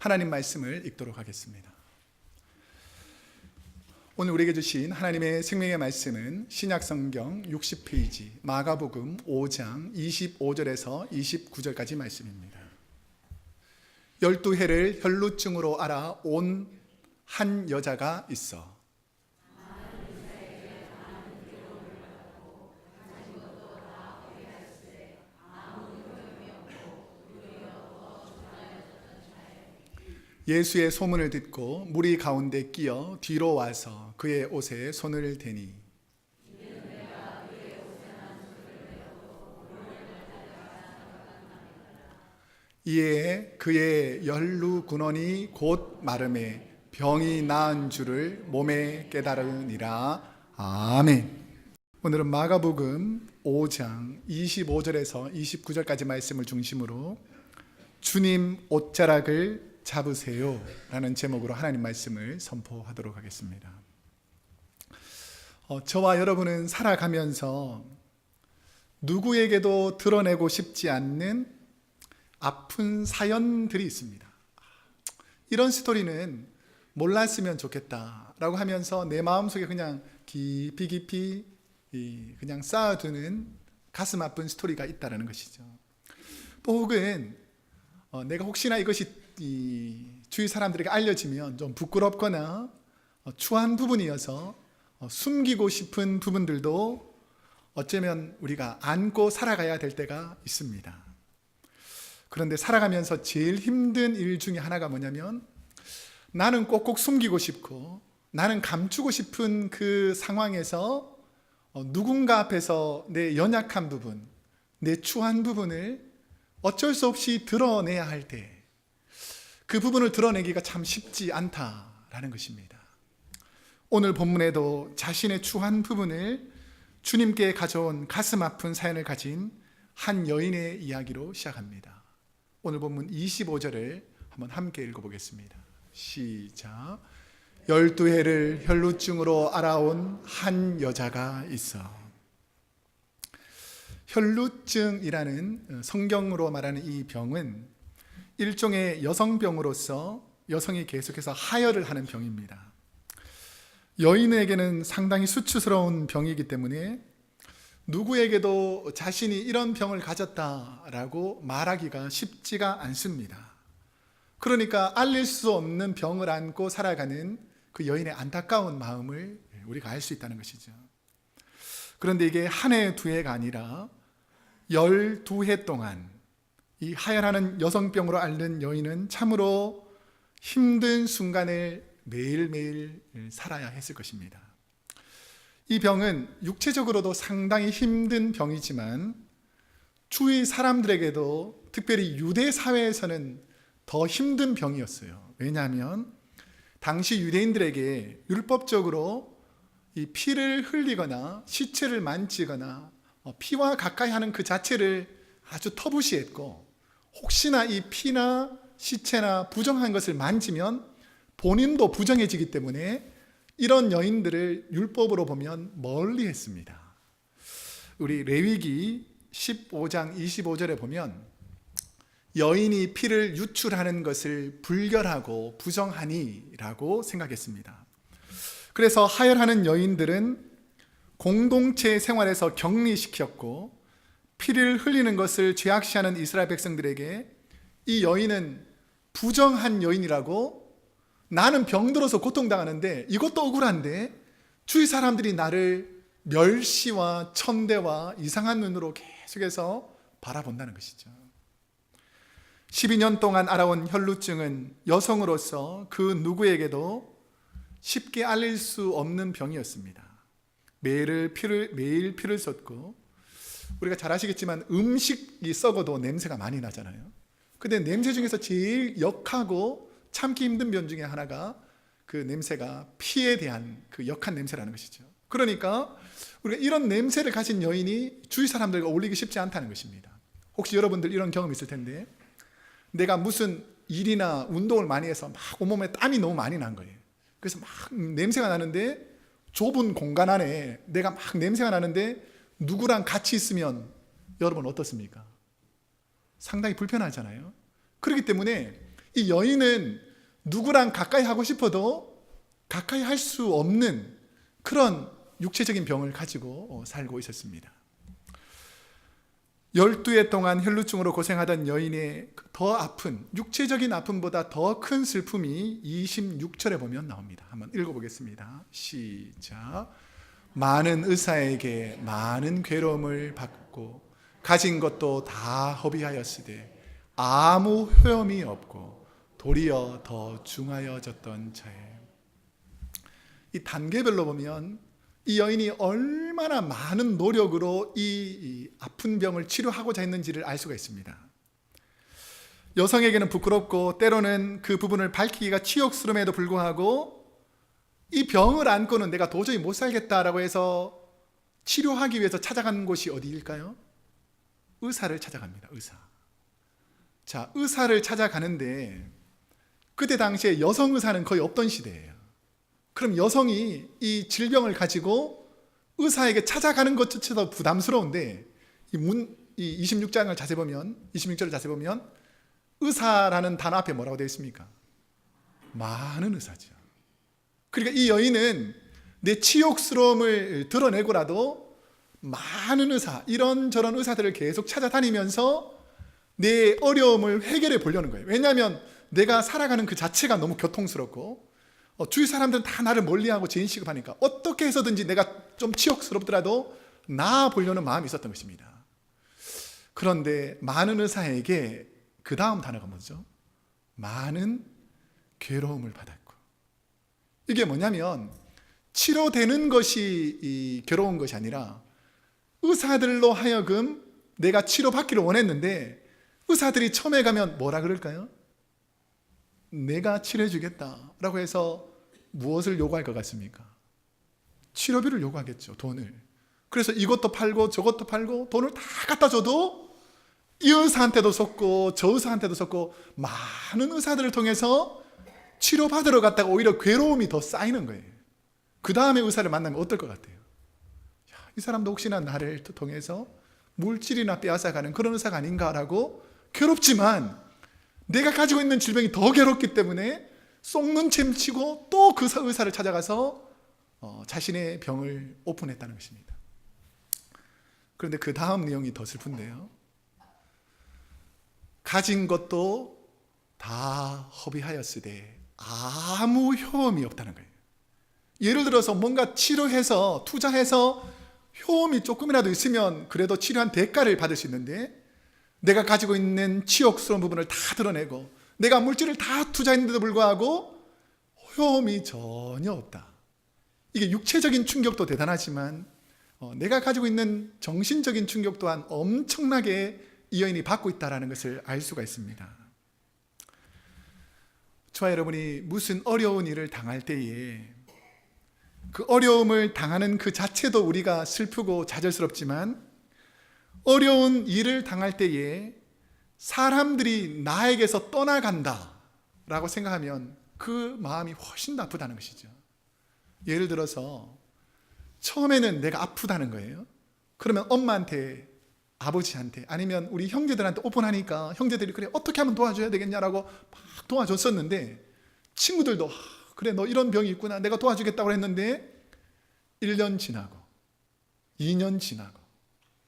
하나님 말씀을 읽도록 하겠습니다. 오늘 우리에게 주신 하나님의 생명의 말씀은 신약성경 60페이지 마가복음 5장 25절에서 29절까지 말씀입니다. 12해를 혈루증으로 알아온 한 여자가 있어 예수의 소문을 듣고 무리 가운데 끼어 뒤로 와서 그의 옷에 손을 대니 이에 그의 열루 근원이 곧 마름에 병이 나은 줄을 몸에 깨달으니라. 아멘. 오늘은 마가복음 5장 25절에서 29절까지 말씀을 중심으로 주님 옷자락을 잡으세요 라는 제목으로 하나님 말씀을 선포하도록 하겠습니다. 저와 여러분은 살아가면서 누구에게도 드러내고 싶지 않는 아픈 사연들이 있습니다. 이런 스토리는 몰랐으면 좋겠다라고 하면서 내 마음속에 그냥 깊이 그냥 쌓아두는 가슴 아픈 스토리가 있다는 것이죠. 또 혹은 내가 혹시나 이것이 주위 사람들에게 알려지면 좀 부끄럽거나 추한 부분이어서 숨기고 싶은 부분들도 어쩌면 우리가 안고 살아가야 될 때가 있습니다. 그런데 살아가면서 제일 힘든 일 중에 하나가 뭐냐면 나는 꼭꼭 숨기고 싶고 나는 감추고 싶은 그 상황에서 누군가 앞에서 내 연약한 부분, 내 추한 부분을 어쩔 수 없이 드러내야 할 때 그 부분을 드러내기가 참 쉽지 않다라는 것입니다. 오늘 본문에도 자신의 추한 부분을 주님께 가져온 가슴 아픈 사연을 가진 한 여인의 이야기로 시작합니다. 오늘 본문 25절을 한번 함께 읽어보겠습니다. 시작. 12해를 혈루증으로 알아온 한 여자가 있어. 혈루증이라는 성경으로 말하는 이 병은 일종의 여성병으로서 여성이 계속해서 하혈을 하는 병입니다. 여인에게는 상당히 수치스러운 병이기 때문에 누구에게도 자신이 이런 병을 가졌다라고 말하기가 쉽지가 않습니다. 그러니까 알릴 수 없는 병을 안고 살아가는 그 여인의 안타까운 마음을 우리가 알 수 있다는 것이죠. 그런데 이게 한 해, 두 해가 아니라 12해 동안 이 하혈하는 여성병으로 앓는 여인은 참으로 힘든 순간을 매일매일 살아야 했을 것입니다. 이 병은 육체적으로도 상당히 힘든 병이지만 주위 사람들에게도 특별히 유대 사회에서는 더 힘든 병이었어요. 왜냐하면 당시 유대인들에게 율법적으로 이 피를 흘리거나 시체를 만지거나 피와 가까이 하는 그 자체를 아주 터부시했고 혹시나 이 피나 시체나 부정한 것을 만지면 본인도 부정해지기 때문에 이런 여인들을 율법으로 보면 멀리 했습니다. 우리 레위기 15장 25절에 보면 여인이 피를 유출하는 것을 불결하고 부정하니 라고 생각했습니다. 그래서 하혈하는 여인들은 공동체 생활에서 격리시켰고 피를 흘리는 것을 죄악시하는 이스라엘 백성들에게 이 여인은 부정한 여인이라고, 나는 병들어서 고통당하는데 이것도 억울한데 주위 사람들이 나를 멸시와 천대와 이상한 눈으로 계속해서 바라본다는 것이죠. 12년 동안 알아온 혈루증은 여성으로서 그 누구에게도 쉽게 알릴 수 없는 병이었습니다. 매일 피를 쏟고, 우리가 잘 아시겠지만 음식이 썩어도 냄새가 많이 나잖아요. 근데 냄새 중에서 제일 역하고 참기 힘든 병 중에 하나가 그 냄새가 피에 대한 그 역한 냄새라는 것이죠. 그러니까 우리가 이런 냄새를 가진 여인이 주위 사람들과 어울리기 쉽지 않다는 것입니다. 혹시 여러분들 이런 경험 있을 텐데, 내가 무슨 일이나 운동을 많이 해서 막 온몸에 땀이 너무 많이 난 거예요. 그래서 막 냄새가 나는데 좁은 공간 안에 내가 막 냄새가 나는데 누구랑 같이 있으면 여러분 어떻습니까? 상당히 불편하잖아요. 그렇기 때문에 이 여인은 누구랑 가까이 하고 싶어도 가까이 할 수 없는 그런 육체적인 병을 가지고 살고 있었습니다. 12해 동안 혈루증으로 고생하던 여인의 더 아픈, 육체적인 아픔보다 더 큰 슬픔이 26절에 보면 나옵니다. 한번 읽어보겠습니다. 시작. 많은 의사에게 많은 괴로움을 받고 가진 것도 다 허비하였으되 아무 효험이 없고 도리어 더 중하여졌던 차에, 이 단계별로 보면 이 여인이 얼마나 많은 노력으로 이 아픈 병을 치료하고자 했는지를 알 수가 있습니다. 여성에게는 부끄럽고 때로는 그 부분을 밝히기가 치욕스러움에도 불구하고 이 병을 안고는 내가 도저히 못 살겠다라고 해서 치료하기 위해서 찾아간 곳이 어디일까요? 의사를 찾아갑니다. 의사. 자, 의사를 찾아가는데 그때 당시에 여성 의사는 거의 없던 시대예요. 그럼 여성이 이 질병을 가지고 의사에게 찾아가는 것조차도 부담스러운데 이 26장을 자세히 보면, 26절을 자세히 보면 의사라는 단어 앞에 뭐라고 되어 있습니까? 많은 의사죠. 그러니까 이 여인은 내 치욕스러움을 드러내고라도 많은 의사, 이런저런 의사들을 계속 찾아다니면서 내 어려움을 해결해 보려는 거예요. 왜냐하면 내가 살아가는 그 자체가 너무 고통스럽고 주위 사람들은 다 나를 멀리하고 죄인 취급하니까 어떻게 해서든지 내가 좀 치욕스럽더라도 나아 보려는 마음이 있었던 것입니다. 그런데 많은 의사에게 그 다음 단어가 뭐죠? 많은 괴로움을 받았고, 이게 뭐냐면 치료되는 것이 이 괴로운 것이 아니라 의사들로 하여금 내가 치료받기를 원했는데 의사들이 처음에 가면 뭐라 그럴까요? 내가 치료해 주겠다라고 해서 무엇을 요구할 것 같습니까? 치료비를 요구하겠죠. 돈을. 그래서 이것도 팔고 저것도 팔고 돈을 다 갖다 줘도 이 의사한테도 속고 저 의사한테도 속고 많은 의사들을 통해서 치료받으러 갔다가 오히려 괴로움이 더 쌓이는 거예요. 그 다음에 의사를 만나면 어떨 것 같아요? 이 사람도 혹시나 나를 통해서 물질이나 빼앗아가는 그런 의사가 아닌가라고 괴롭지만 내가 가지고 있는 질병이 더 괴롭기 때문에 쏙눈 챔치고 또 그 의사를 찾아가서 자신의 병을 오픈했다는 것입니다. 그런데 그 다음 내용이 더 슬픈데요. 가진 것도 다 허비하였으되 아무 효험이 없다는 거예요. 예를 들어서 뭔가 치료해서 투자해서 효험이 조금이라도 있으면 그래도 치료한 대가를 받을 수 있는데 내가 가지고 있는 치욕스러운 부분을 다 드러내고 내가 물질을 다 투자했는데도 불구하고 효험이 전혀 없다. 이게 육체적인 충격도 대단하지만 내가 가지고 있는 정신적인 충격 또한 엄청나게 이 여인이 받고 있다는 것을 알 수가 있습니다. 저와 여러분이 무슨 어려운 일을 당할 때에 그 어려움을 당하는 그 자체도 우리가 슬프고 좌절스럽지만 어려운 일을 당할 때에 사람들이 나에게서 떠나간다 라고 생각하면 그 마음이 훨씬 아프다는 것이죠. 예를 들어서 처음에는 내가 아프다는 거예요. 그러면 엄마한테, 아버지한테, 아니면 우리 형제들한테 오픈하니까 형제들이 그래 어떻게 하면 도와줘야 되겠냐라고 막 도와줬었는데 친구들도 그래 너 이런 병이 있구나 내가 도와주겠다고 했는데 1년 지나고 2년 지나고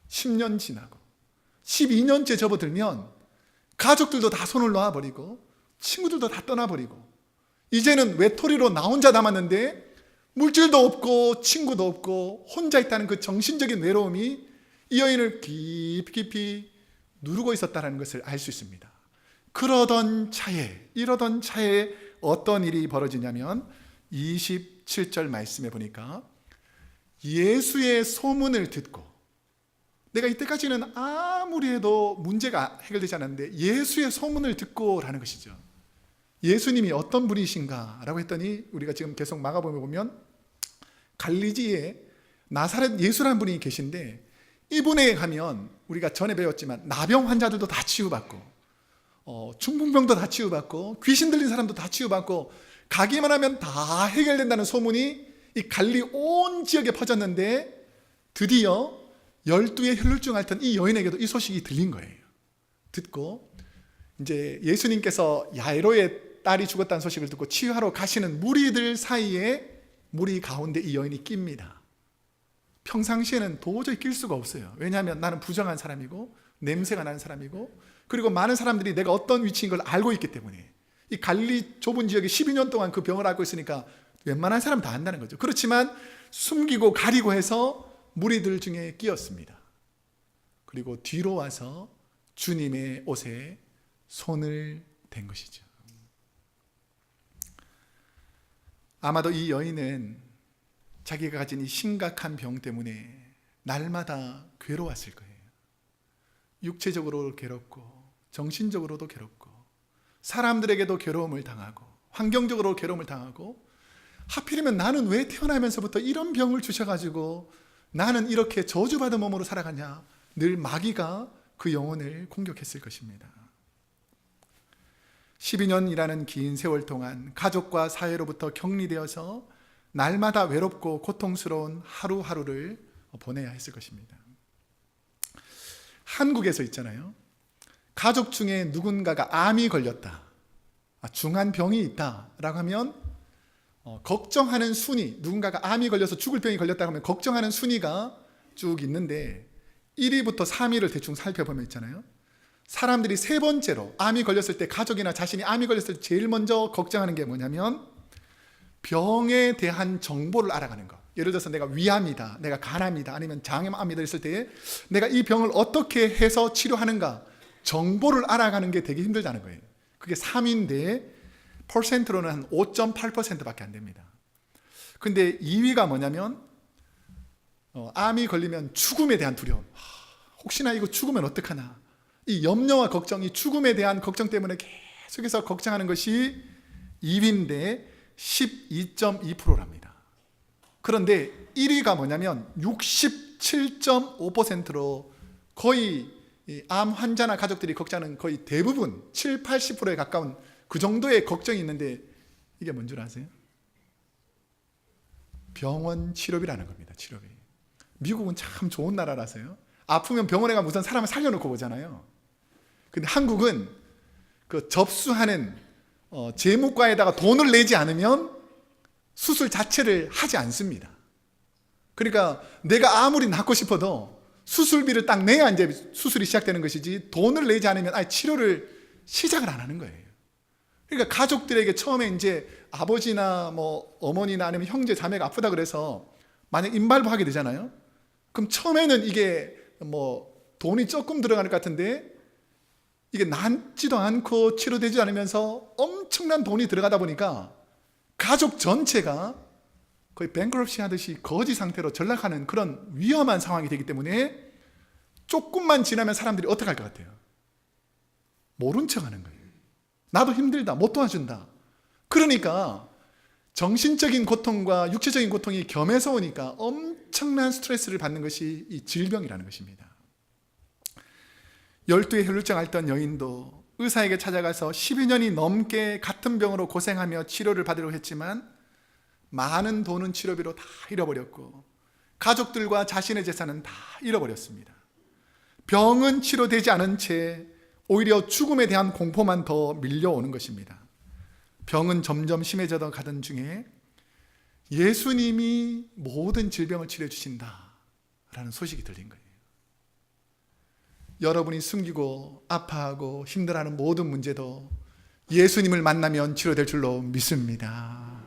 10년 지나고 12년째 접어들면 가족들도 다 손을 놓아버리고 친구들도 다 떠나버리고 이제는 외톨이로 나 혼자 남았는데 물질도 없고 친구도 없고 혼자 있다는 그 정신적인 외로움이 이 여인을 깊이 누르고 있었다는 것을 알 수 있습니다. 이러던 차에 어떤 일이 벌어지냐면 27절 말씀에 보니까 예수의 소문을 듣고, 내가 이때까지는 아무리 해도 문제가 해결되지 않았는데 예수의 소문을 듣고 라는 것이죠. 예수님이 어떤 분이신가 라고 했더니 우리가 지금 계속 마가복음에 보면 갈리지에 나사렛 예수라는 분이 계신데 이분에 가면 우리가 전에 배웠지만 나병 환자들도 다 치유받고 중풍병도 다 치유받고 귀신 들린 사람도 다 치유받고 가기만 하면 다 해결된다는 소문이 이 갈리 온 지역에 퍼졌는데 드디어 12의 혈루증 앓던 이 여인에게도 이 소식이 들린 거예요. 듣고 이제 예수님께서 야이로의 딸이 죽었다는 소식을 듣고 치유하러 가시는 무리들 사이에 무리 가운데 이 여인이 낍니다. 평상시에는 도저히 낄 수가 없어요. 왜냐하면 나는 부정한 사람이고 냄새가 나는 사람이고, 그리고 많은 사람들이 내가 어떤 위치인 걸 알고 있기 때문에, 이 갈릴리 좁은 지역에 12년 동안 그 병을 앓고 있으니까 웬만한 사람 다 안다는 거죠. 그렇지만 숨기고 가리고 해서 무리들 중에 끼었습니다. 그리고 뒤로 와서 주님의 옷에 손을 댄 것이죠. 아마도 이 여인은 자기가 가진 이 심각한 병 때문에 날마다 괴로웠을 거예요. 육체적으로 괴롭고 정신적으로도 괴롭고 사람들에게도 괴로움을 당하고 환경적으로 괴로움을 당하고, 하필이면 나는 왜 태어나면서부터 이런 병을 주셔가지고 나는 이렇게 저주받은 몸으로 살아가냐, 늘 마귀가 그 영혼을 공격했을 것입니다. 12년이라는 긴 세월 동안 가족과 사회로부터 격리되어서 날마다 외롭고 고통스러운 하루하루를 보내야 했을 것입니다. 한국에서 있잖아요, 가족 중에 누군가가 암이 걸렸다, 중한 병이 있다라고 하면 걱정하는 순위, 누군가가 암이 걸려서 죽을 병이 걸렸다고 하면 걱정하는 순위가 쭉 있는데 1위부터 3위를 대충 살펴보면 있잖아요, 사람들이 세 번째로 암이 걸렸을 때, 가족이나 자신이 암이 걸렸을 때 제일 먼저 걱정하는 게 뭐냐면 병에 대한 정보를 알아가는 것. 예를 들어서 내가 위암이다, 내가 간암이다, 아니면 장암이다 했을 때 내가 이 병을 어떻게 해서 치료하는가, 정보를 알아가는 게 되게 힘들다는 거예요. 그게 3위인데 퍼센트로는 한 5.8%밖에 안 됩니다. 근데 2위가 뭐냐면 암이 걸리면 죽음에 대한 두려움. 혹시나 이거 죽으면 어떡하나, 이 염려와 걱정, 이 죽음에 대한 걱정 때문에 계속해서 걱정하는 것이 2위인데 12.2%랍니다. 그런데 1위가 뭐냐면 67.5%로 거의 암 환자나 가족들이 걱정하는 거의 대부분 7, 80%에 가까운 그 정도의 걱정이 있는데, 이게 뭔 줄 아세요? 병원 치료비라는 겁니다. 치료비. 미국은 참 좋은 나라라서요, 아프면 병원에 가면 우선 사람을 살려놓고 보잖아요. 근데 한국은 그 접수하는 재무과에다가 돈을 내지 않으면 수술 자체를 하지 않습니다. 그러니까 내가 아무리 낫고 싶어도 수술비를 딱 내야 이제 수술이 시작되는 것이지, 돈을 내지 않으면 아예 치료를 시작을 안 하는 거예요. 그러니까 가족들에게 처음에 이제 아버지나 뭐 어머니나 아니면 형제 자매가 아프다 그래서 만약 임발부하게 되잖아요. 그럼 처음에는 이게 뭐 돈이 조금 들어가는 것 같은데, 이게 낫지도 않고 치료되지 않으면서 엄청난 돈이 들어가다 보니까 가족 전체가 거의 뱅크럽시 하듯이 거지 상태로 전락하는 그런 위험한 상황이 되기 때문에 조금만 지나면 사람들이 어떻게 할 것 같아요? 모른 척 하는 거예요. 나도 힘들다, 못 도와준다. 그러니까 정신적인 고통과 육체적인 고통이 겸해서 오니까 엄청난 스트레스를 받는 것이 이 질병이라는 것입니다. 12의 혈루증 앓던 여인도 의사에게 찾아가서 12년이 넘게 같은 병으로 고생하며 치료를 받으려고 했지만 많은 돈은 치료비로 다 잃어버렸고 가족들과 자신의 재산은 다 잃어버렸습니다. 병은 치료되지 않은 채 오히려 죽음에 대한 공포만 더 밀려오는 것입니다. 병은 점점 심해져 가던 중에 예수님이 모든 질병을 치료해 주신다라는 소식이 들린 거예요. 여러분이 숨기고 아파하고 힘들어하는 모든 문제도 예수님을 만나면 치료될 줄로 믿습니다.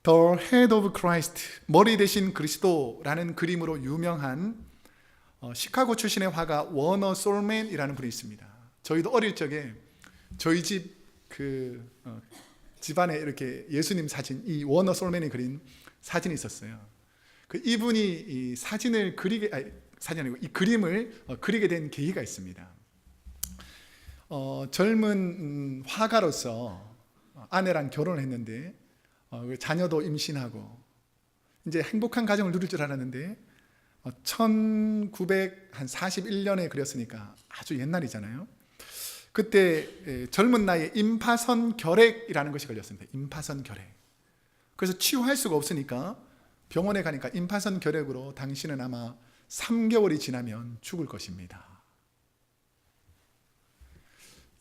The Head of Christ, 머리 대신 그리스도라는 그림으로 유명한 시카고 출신의 화가 워너 솔맨이라는 분이 있습니다. 저희도 어릴 적에 저희 집 집안에 이렇게 예수님 사진, 이 워너 솔맨이 그린 사진이 있었어요. 이분이 이 사진을 사진이 아니고 이 그림을 그리게 된 계기가 있습니다. 젊은 화가로서 아내랑 결혼을 했는데 자녀도 임신하고 이제 행복한 가정을 누릴 줄 알았는데 1941년에 그렸으니까 아주 옛날이잖아요. 그때 젊은 나이에 임파선 결핵이라는 것이 걸렸습니다. 임파선 결핵. 그래서 치유할 수가 없으니까 병원에 가니까 임파선 결핵으로 당신은 아마 3개월이 지나면 죽을 것입니다.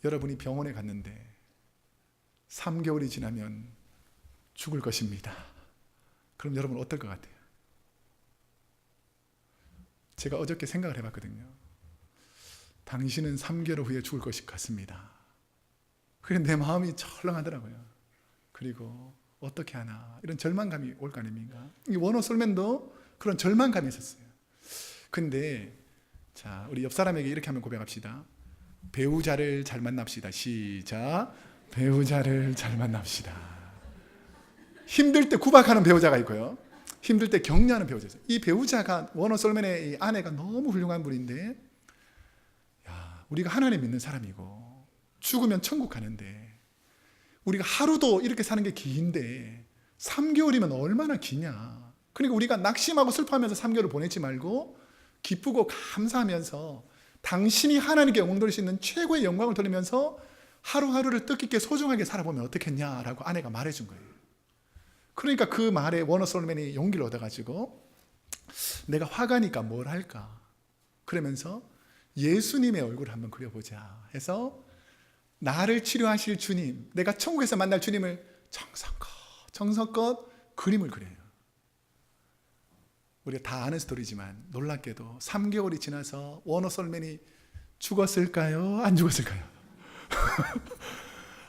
여러분이 병원에 갔는데 3개월이 지나면 죽을 것입니다. 그럼 여러분 어떨 것 같아요? 제가 어저께 생각을 해봤거든요. 당신은 3개월 후에 죽을 것 같습니다. 그래 내 마음이 철렁하더라고요. 그리고 어떻게 하나 이런 절망감이 올 거 아닙니까? 이 워너 솔맨도 그런 절망감이 있었어요. 근데 자, 우리 옆 사람에게 이렇게 한번 고백합시다. 배우자를 잘 만납시다. 시작. 배우자를 잘 만납시다. 힘들 때 구박하는 배우자가 있고요, 힘들 때 격려하는 배우자 있어요. 이 배우자가 워너 솔맨의 이 아내가 너무 훌륭한 분인데, 야, 우리가 하나님 믿는 사람이고 죽으면 천국 가는데 우리가 하루도 이렇게 사는 게 긴데 3개월이면 얼마나 기냐. 그러니까 우리가 낙심하고 슬퍼하면서 3개월을 보내지 말고 기쁘고 감사하면서 당신이 하나님께 영광 돌릴 수 있는 최고의 영광을 돌리면서 하루하루를 뜻깊게 소중하게 살아보면 어떻겠냐라고 아내가 말해준 거예요. 그러니까 그 말에 워너 솔맨이 용기를 얻어가지고 내가 화가니까 뭘 할까 그러면서 예수님의 얼굴을 한번 그려보자 해서 나를 치료하실 주님, 내가 천국에서 만날 주님을 정성껏 그림을 그려요. 우리가 다 아는 스토리지만 놀랍게도 3개월이 지나서 워너 솔맨이 죽었을까요? 안 죽었을까요?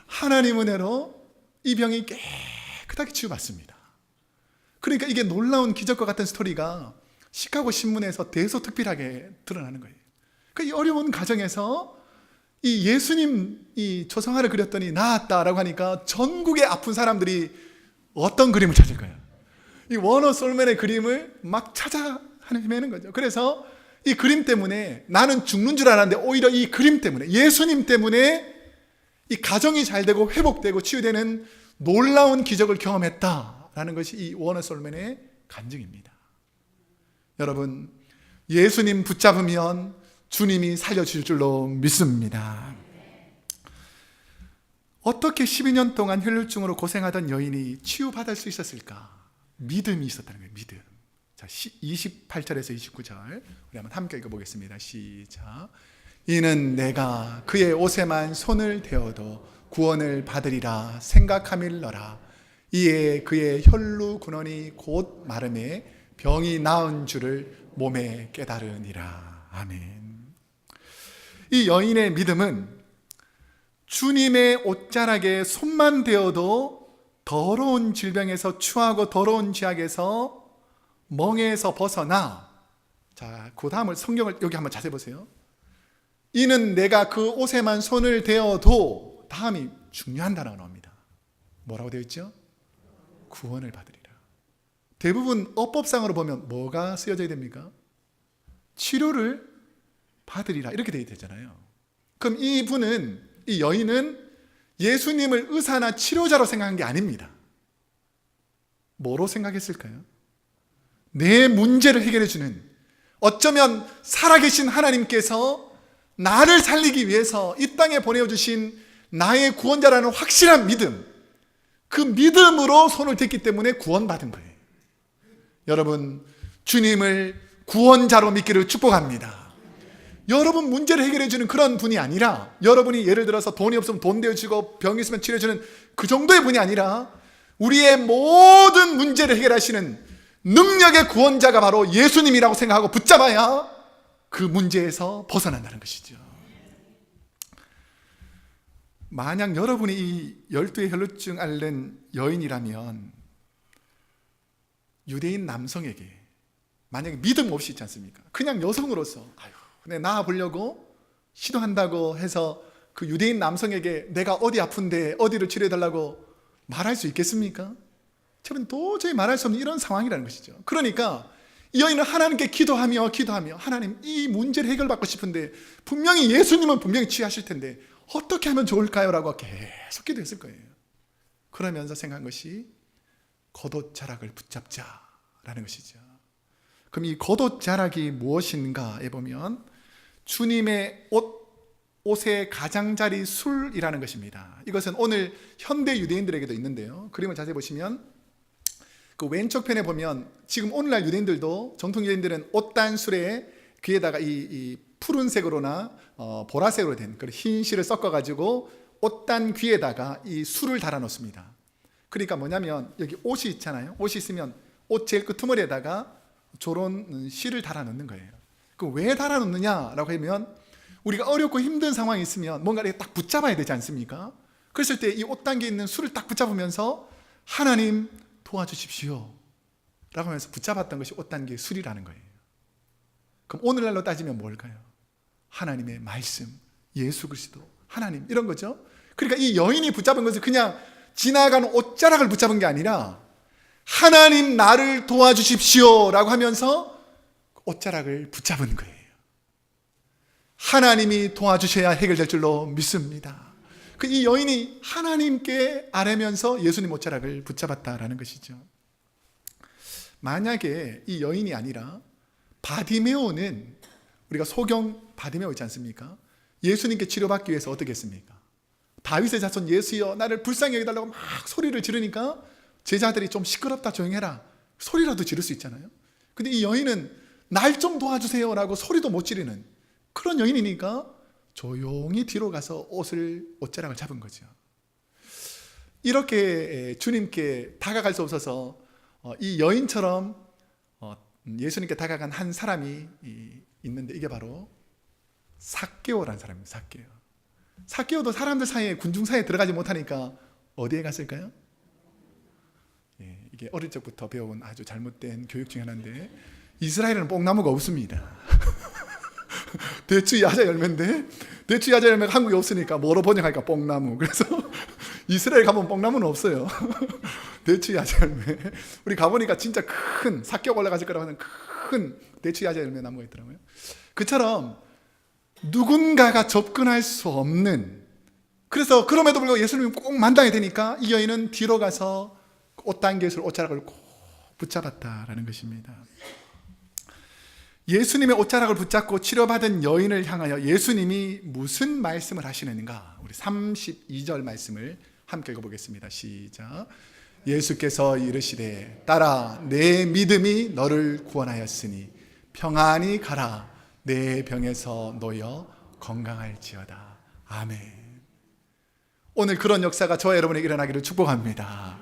하나님 은혜로 이 병이 깨끗하게 치유받습니다. 그러니까 이게 놀라운 기적과 같은 스토리가 시카고 신문에서 대서특필하게 드러나는 거예요. 그러니까 이 어려운 가정에서 이 예수님 이 초상화를 그렸더니 나았다라고 하니까 전국의 아픈 사람들이 어떤 그림을 찾을까요? 이 워너 솔맨의 그림을 막 찾아 헤매는 거죠. 그래서 이 그림 때문에 나는 죽는 줄 알았는데 오히려 이 그림 때문에, 예수님 때문에 이 가정이 잘 되고 회복되고 치유되는 놀라운 기적을 경험했다라는 것이 이 워너 솔맨의 간증입니다. 여러분, 예수님 붙잡으면 주님이 살려주실 줄로 믿습니다. 어떻게 12년 동안 혈루증으로 고생하던 여인이 치유받을 수 있었을까? 믿음이 있었다는 거예요. 믿음. 자, 28절에서 29절 우리 한번 함께 읽어보겠습니다. 시작. 이는 내가 그의 옷에만 손을 대어도 구원을 받으리라 생각함일러라. 이에 그의 혈루 근원이 곧 마름에 병이 나은 줄을 몸에 깨달으니라. 아멘. 이 여인의 믿음은 주님의 옷자락에 손만 대어도 더러운 질병에서 추하고 더러운 죄악에서 멍에서 벗어나, 자, 그 다음을 성경을 여기 한번 자세히 보세요. 이는 내가 그 옷에만 손을 대어도, 다음이 중요한 단어가 나옵니다. 뭐라고 되어 있죠? 구원을 받으리라. 대부분 어법상으로 보면 뭐가 쓰여져야 됩니까? 치료를 받으리라 이렇게 되어 있잖아요. 그럼 이분은, 이 여인은 예수님을 의사나 치료자로 생각한 게 아닙니다. 뭐로 생각했을까요? 내 문제를 해결해 주는, 어쩌면 살아계신 하나님께서 나를 살리기 위해서 이 땅에 보내주신 나의 구원자라는 확실한 믿음, 그 믿음으로 손을 댔기 때문에 구원받은 거예요. 여러분, 주님을 구원자로 믿기를 축복합니다. 여러분 문제를 해결해 주는 그런 분이 아니라, 여러분이 예를 들어서 돈이 없으면 돈 대주고 병이 있으면 치료해 주는 그 정도의 분이 아니라 우리의 모든 문제를 해결하시는 능력의 구원자가 바로 예수님이라고 생각하고 붙잡아야 그 문제에서 벗어난다는 것이죠. 만약 여러분이 이 12의 혈루증 앓는 여인이라면 유대인 남성에게 만약에 믿음 없이 있지 않습니까? 그냥 여성으로서 내 나아보려고 시도한다고 해서 그 유대인 남성에게 내가 어디 아픈데 어디를 치료해달라고 말할 수 있겠습니까? 저는 도저히 말할 수 없는 이런 상황이라는 것이죠. 그러니까 이 여인은 하나님께 기도하며 하나님, 이 문제를 해결받고 싶은데 분명히 예수님은 분명히 치유하실 텐데 어떻게 하면 좋을까요? 라고 계속 기도했을 거예요. 그러면서 생각한 것이 겉옷자락을 붙잡자라는 것이죠. 그럼 이 겉옷자락이 무엇인가에 보면 주님의 옷의 가장자리 술이라는 것입니다. 이것은 오늘 현대 유대인들에게도 있는데요. 그림을 자세히 보시면 그 왼쪽 편에 보면 지금 오늘날 유대인들도, 정통 유대인들은 옷단술에 귀에다가 이 푸른색으로나 보라색으로 된 그런 흰 실을 섞어가지고 옷단 귀에다가 이 술을 달아 놓습니다. 그러니까 뭐냐면 여기 옷이 있잖아요. 옷이 있으면 옷 제일 끄트머리에다가 저런 실을 달아 놓는 거예요. 그 왜 달아 놓느냐라고 하면 우리가 어렵고 힘든 상황이 있으면 뭔가를 딱 붙잡아야 되지 않습니까? 그랬을 때 이 옷단기에 있는 술을 딱 붙잡으면서 하나님 도와주십시오 라고 하면서 붙잡았던 것이 옷단기의 술이라는 거예요. 그럼 오늘날로 따지면 뭘까요? 하나님의 말씀, 예수 그리스도, 하나님, 이런 거죠. 그러니까 이 여인이 붙잡은 것은 그냥 지나가는 옷자락을 붙잡은 게 아니라 하나님 나를 도와주십시오 라고 하면서 옷자락을 붙잡은 거예요. 하나님이 도와주셔야 해결될 줄로 믿습니다. 이 여인이 하나님께 아뢰면서 예수님 옷자락을 붙잡았다라는 것이죠. 만약에 이 여인이 아니라 바디메오는, 우리가 소경 바디메오 있지 않습니까? 예수님께 치료받기 위해서 어떻게 했습니까? 다윗의 자손 예수여 나를 불쌍히 여기달라고 막 소리를 지르니까 제자들이 좀 시끄럽다 조용해라 소리라도 지를 수 있잖아요. 근데 이 여인은 날 좀 도와주세요 라고 소리도 못 지르는 그런 여인이니까 조용히 뒤로 가서 옷자락을 잡은 거죠. 이렇게 주님께 다가갈 수 없어서 이 여인처럼 예수님께 다가간 한 사람이 있는데 이게 바로 삭개오라는 사람입니다. 삭개오. 삭개오도 사람들 사이에, 군중 사이에 들어가지 못하니까 어디에 갔을까요? 이게 어릴 적부터 배워온 아주 잘못된 교육 중에 하나인데 이스라엘에는 뽕나무가 없습니다. 대추 야자 열매인데 대추 야자 열매가 한국에 없으니까 뭐로 번역할까? 뽕나무. 그래서 이스라엘 가면 뽕나무는 없어요. 대추 야자 열매. 우리 가보니까 진짜 큰 삭개가 올라가실 거라고 하는 큰 대추 야자 열매 나무가 있더라고요. 그처럼 누군가가 접근할 수 없는, 그래서 그럼에도 불구하고 예수님이 꼭 만나야 되니까 이 여인은 뒤로 가서 옷단기에서 옷자락을 꼭 붙잡았다라는 것입니다. 예수님의 옷자락을 붙잡고 치료받은 여인을 향하여 예수님이 무슨 말씀을 하시는가? 우리 32절 말씀을 함께 읽어보겠습니다. 시작. 예수께서 이르시되 딸아 내 믿음이 너를 구원하였으니 평안히 가라 내 병에서 놓여 건강할지어다. 아멘. 오늘 그런 역사가 저와 여러분에게 일어나기를 축복합니다.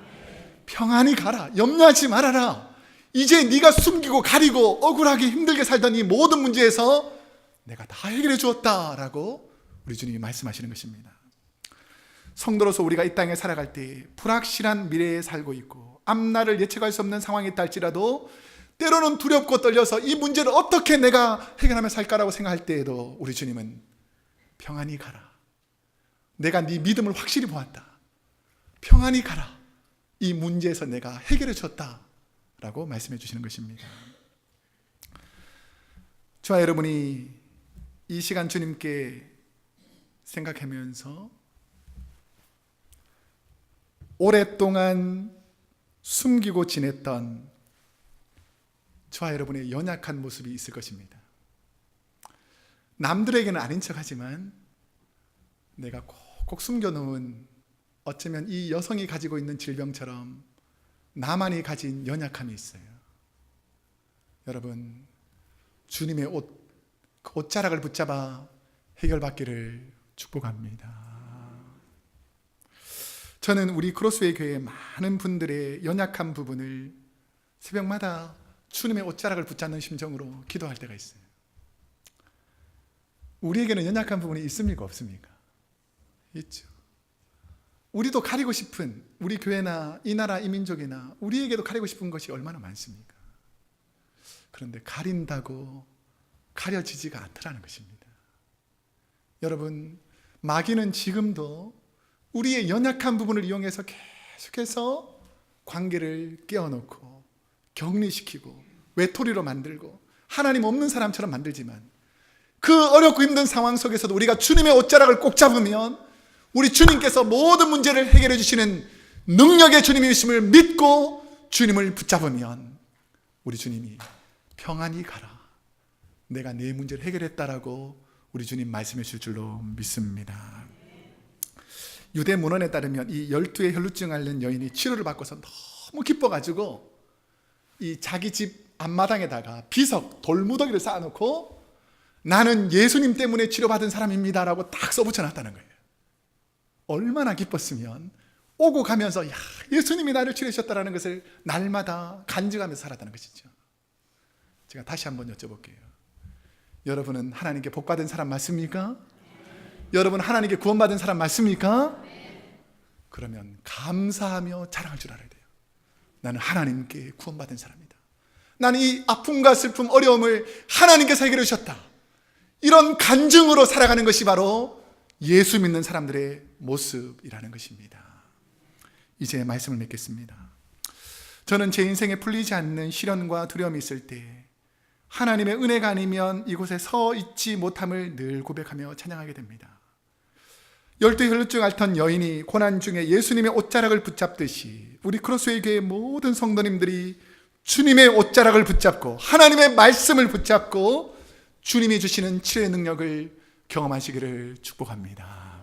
평안히 가라. 염려하지 말아라. 이제 네가 숨기고 가리고 억울하게 힘들게 살던 이 모든 문제에서 내가 다 해결해 주었다라고 우리 주님이 말씀하시는 것입니다. 성도로서 우리가 이 땅에 살아갈 때 불확실한 미래에 살고 있고 앞날을 예측할 수 없는 상황이 있다 할지라도 때로는 두렵고 떨려서 이 문제를 어떻게 내가 해결하며 살까라고 생각할 때에도 우리 주님은 평안히 가라. 내가 네 믿음을 확실히 보았다. 평안히 가라. 이 문제에서 내가 해결해 줬다 라고 말씀해 주시는 것입니다. 저와 여러분이 이 시간 주님께 생각하면서 오랫동안 숨기고 지냈던 저와 여러분의 연약한 모습이 있을 것입니다. 남들에게는 아닌 척하지만 내가 꼭 숨겨놓은, 어쩌면 이 여성이 가지고 있는 질병처럼 나만이 가진 연약함이 있어요. 여러분, 주님의 옷자락을 붙잡아 해결받기를 축복합니다. 저는 우리 크로스웨이 교회의 많은 분들의 연약한 부분을 새벽마다 주님의 옷자락을 붙잡는 심정으로 기도할 때가 있어요. 우리에게는 연약한 부분이 있습니까? 없습니까? 있죠. 우리도 가리고 싶은, 우리 교회나 이 나라 이 민족이나 우리에게도 가리고 싶은 것이 얼마나 많습니까? 그런데 가린다고 가려지지가 않더라는 것입니다. 여러분, 마귀는 지금도 우리의 연약한 부분을 이용해서 계속해서 관계를 깨워놓고 격리시키고 외톨이로 만들고 하나님 없는 사람처럼 만들지만 그 어렵고 힘든 상황 속에서도 우리가 주님의 옷자락을 꼭 잡으면 우리 주님께서 모든 문제를 해결해 주시는 능력의 주님이심을 믿고 주님을 붙잡으면 우리 주님이 평안히 가라. 내가 내 문제를 해결했다라고 우리 주님 말씀해 주실 줄로 믿습니다. 유대 문헌에 따르면 이 12의 혈루증 앓는 여인이 치료를 받고서 너무 기뻐가지고 이 자기 집 앞마당에다가 비석, 돌무더기를 쌓아놓고 나는 예수님 때문에 치료받은 사람입니다 라고 딱 써붙여놨다는 거예요. 얼마나 기뻤으면 오고 가면서 야, 예수님이 나를 치료하셨다는 것을 날마다 간증하면서 살았다는 것이죠. 제가 다시 한번 여쭤볼게요. 여러분은 하나님께 복받은 사람 맞습니까? 여러분 하나님께 구원받은 사람 맞습니까? 그러면 감사하며 자랑할 줄 알아야 돼요. 나는 하나님께 구원받은 사람이다. 나는 이 아픔과 슬픔, 어려움을 하나님께서 해결해 주셨다. 이런 간증으로 살아가는 것이 바로 예수 믿는 사람들의 모습이라는 것입니다. 이제 말씀을 맺겠습니다. 저는 제 인생에 풀리지 않는 시련과 두려움이 있을 때 하나님의 은혜가 아니면 이곳에 서 있지 못함을 늘 고백하며 찬양하게 됩니다. 12 혈루증 앓던 여인이 고난 중에 예수님의 옷자락을 붙잡듯이 우리 크로스웨이 교회 모든 성도님들이 주님의 옷자락을 붙잡고 하나님의 말씀을 붙잡고 주님이 주시는 치료의 능력을 경험하시기를 축복합니다.